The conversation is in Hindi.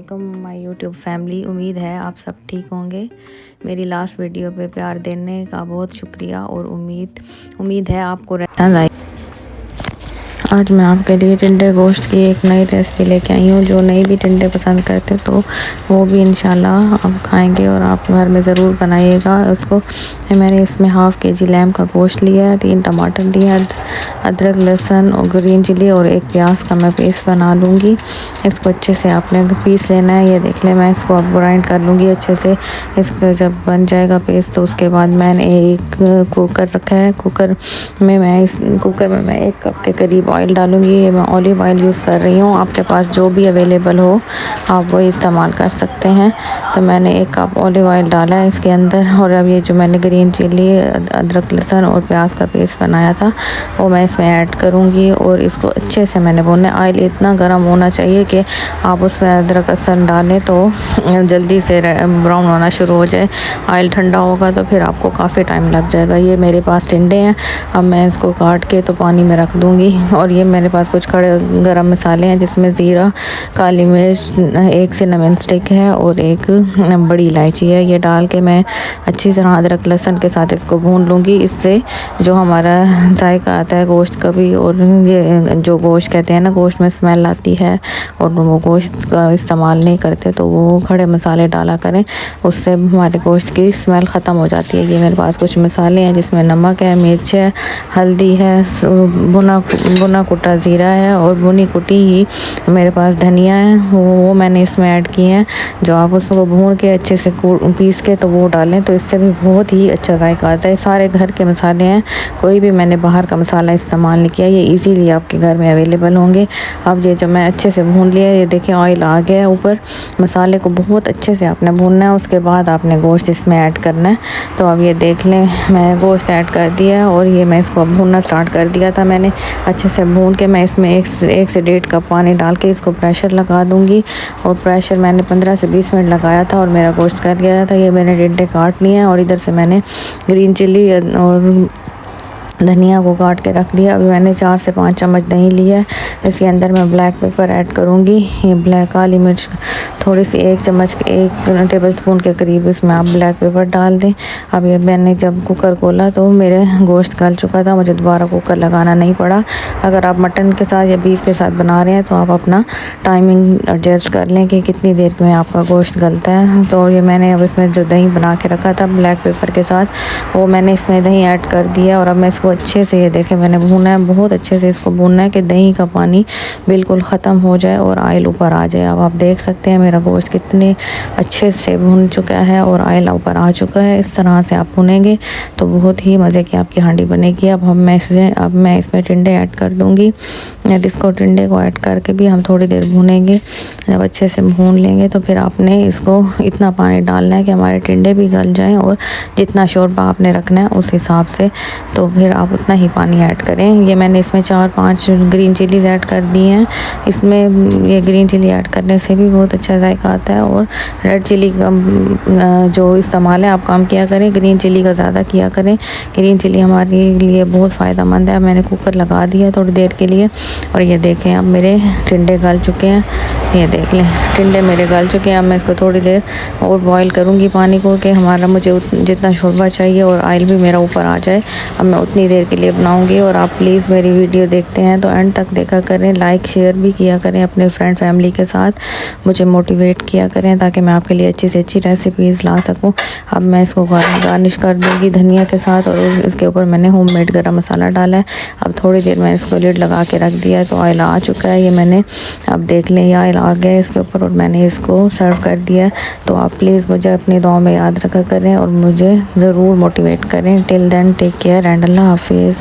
वालेकुम माय यूट्यूब फैमिली। उम्मीद है आप सब ठीक होंगे। मेरी लास्ट वीडियो पे प्यार देने का बहुत शुक्रिया और उम्मीद है आपको पसंद आई। आज मैं आपके लिए टिंडे गोश्त की एक नई रेसिपी लेके आई हूँ। जो नई भी टिंडे पसंद करते तो वो भी इंशाल्लाह आप खाएंगे और आप घर में ज़रूर बनाइएगा उसको। मैंने इसमें हाफ़ के-जी लैम का गोश्त लिया है, 3 टमाटर लिया, अदरक लहसुन और ग्रीन चिली और एक प्याज का मैं पेस्ट बना लूँगी। इसको अच्छे से आपने पीस लेना है। ये देख लें, मैं इसको अब ग्राइंड कर लूँगी अच्छे से। इसका जब बन जाएगा पेस्ट तो उसके बाद मैंने एक कुकर रखा है। कुकर में मैं 1 कप के करीब ऑयल डालूँगी। ये मैं ऑलिव ऑयल यूज़ कर रही हूँ, आपके पास जो भी अवेलेबल हो आप वो इस्तेमाल कर सकते हैं। तो मैंने 1 कप ऑलिव ऑयल डाला है इसके अंदर। और अब ये जो मैंने ग्रीन चिली, अदरक लहसुन और प्याज का पेस्ट बनाया था वो मैं इसमें ऐड करूँगी और इसको अच्छे से मैंने भूनना है। ऑयल इतना गर्म होना चाहिए कि आप उसमें अदरक लहसुन डालें तो जल्दी से ब्राउन होना शुरू हो जाए। ऑयल ठंडा होगा तो फिर आपको काफ़ी टाइम लग जाएगा। ये मेरे पास टिंडे हैं, अब मैं इसको काट के तो पानी में रख दूँगी। और ये मेरे पास कुछ खड़े गरम मसाले हैं जिसमें ज़ीरा, काली मिर्च, 1 सिनेमन स्टिक है और 1 बड़ी इलायची है। ये डाल के मैं अच्छी तरह अदरक लहसुन के साथ इसको भून लूँगी। इससे जो हमारा जायका आता है गोश्त का भी, और ये जो गोश्त कहते हैं ना, गोश्त में स्मेल आती है और वो गोश्त का इस्तेमाल नहीं करते तो वो खड़े मसाले डाला करें, उससे हमारे गोश्त की स्मेल ख़त्म हो जाती है। ये मेरे पास कुछ मसाले हैं जिसमें नमक है, मिर्च है, हल्दी है, भुना कुटा ज़ीरा है और भुनी कुटी ही मेरे पास धनिया है, वो मैंने इसमें ऐड किए हैं। जो आप उसको भून के अच्छे से पीस के तो वो डालें तो इससे भी बहुत ही अच्छा जायका आता है। सारे घर के मसाले हैं, कोई भी मैंने बाहर का मसाला इस्तेमाल नहीं किया, ये इजीली आपके घर में अवेलेबल होंगे। अब ये जो मैं अच्छे से भून लिया, ये देखें ऑयल आ गया है ऊपर। मसाले को बहुत अच्छे से आपने भूनना है, उसके बाद आपने गोश्त इसमें ऐड करना है। तो अब ये देख लें, मैं गोश्त ऐड कर दिया और ये मैं इसको भूनना स्टार्ट कर दिया था मैंने। अच्छे से भून के मैं इसमें 1 से 1.5 कप पानी डाल के इसको प्रेशर लगा दूँगी। और प्रेशर मैंने 15 से 20 मिनट लगाया था और मेरा गोश्त कर गया था। ये मैंने टिंडे काट लिए हैं और इधर से मैंने ग्रीन चिली और धनिया को काट के रख दिया। अभी मैंने 4 से 5 चम्मच दही लिया है। इसके अंदर मैं ब्लैक पेपर ऐड करूँगी। ये ब्लैक काली मिर्च थोड़ी सी 1 चम्मच 1 टेबलस्पून के करीब इसमें आप ब्लैक पेपर डाल दें। अब ये मैंने जब कुकर खोला तो मेरे गोश्त गल चुका था, मुझे दोबारा कुकर लगाना नहीं पड़ा। अगर आप मटन के साथ या बीफ के साथ बना रहे हैं तो आप अपना टाइमिंग एडजस्ट कर लें कि कितनी देर में आपका गोश्त गलता है। तो ये मैंने अब इसमें जो दही बना के रखा था ब्लैक पेपर के साथ, वो मैंने इसमें दही ऐड कर दिया। और अब मैं इसको अच्छे से, ये देखें मैंने भूना है, बहुत अच्छे से इसको भूनना है कि दही का पानी बिल्कुल ख़त्म हो जाए और ऑयल ऊपर आ जाए। अब आप देख सकते हैं मेरा गोश्त कितने अच्छे से भून चुका है और ऑयल ऊपर आ चुका है। इस तरह से आप भुनेंगे तो बहुत ही मज़े की आपकी हांडी बनेगी। अब मैं इसमें टिंडे ऐड कर दूँगी। इसको टिंडे को ऐड करके भी हम थोड़ी देर भूनेंगे। जब अच्छे से भून लेंगे तो फिर आपने इसको इतना पानी डालना है कि हमारे टिंडे भी गल जाएं और जितना शोरबा आपने रखना है उस हिसाब से तो फिर आप उतना ही पानी ऐड करें। ये मैंने इसमें 4-5 ग्रीन चिलीज़ ऐड कर दी हैं। इसमें ये ग्रीन चिली ऐड करने से भी बहुत अच्छा जायका आता है। और रेड चिली का जो इस्तेमाल है आप कम किया करें, ग्रीन चिली का ज़्यादा किया करें। ग्रीन चिली हमारे लिए बहुत फ़ायदेमंद है। मैंने कुकर लगा दिया थोड़ी देर के लिए और ये देखें अब मेरे टिंडे गल चुके हैं। ये देख लें टिंडे मेरे गल चुके हैं। अब मैं इसको थोड़ी देर और बॉईल करूँगी पानी को कि हमारा मुझे जितना शोरबा चाहिए और ऑयल भी मेरा ऊपर आ जाए। अब मैं उतनी देर के लिए बनाऊँगी। और आप प्लीज़ मेरी वीडियो देखते हैं तो एंड तक देखा करें, लाइक शेयर भी किया करें अपने फ्रेंड फैमिली के साथ, मुझे मोटिवेट किया करें ताकि मैं आपके लिए अच्छी से अच्छी रेसिपीज़ ला सकूँ। अब मैं इसको गार्निश कर दूँगी धनिया के साथ और इसके ऊपर मैंने होममेड गरम मसाला डाला है। अब थोड़ी देर मैं इसको लिड लगा के रख दिया है तो ऑयल आ चुका है। ये मैंने, अब देख लें, ये ऑयल आ गया है इसके ऊपर और मैंने इसको सर्व कर दिया है। तो आप प्लीज़ मुझे अपनी दुआओं में याद रखा करें और मुझे ज़रूर मोटिवेट करें। Till then take care and अल्लाह हाफिज़।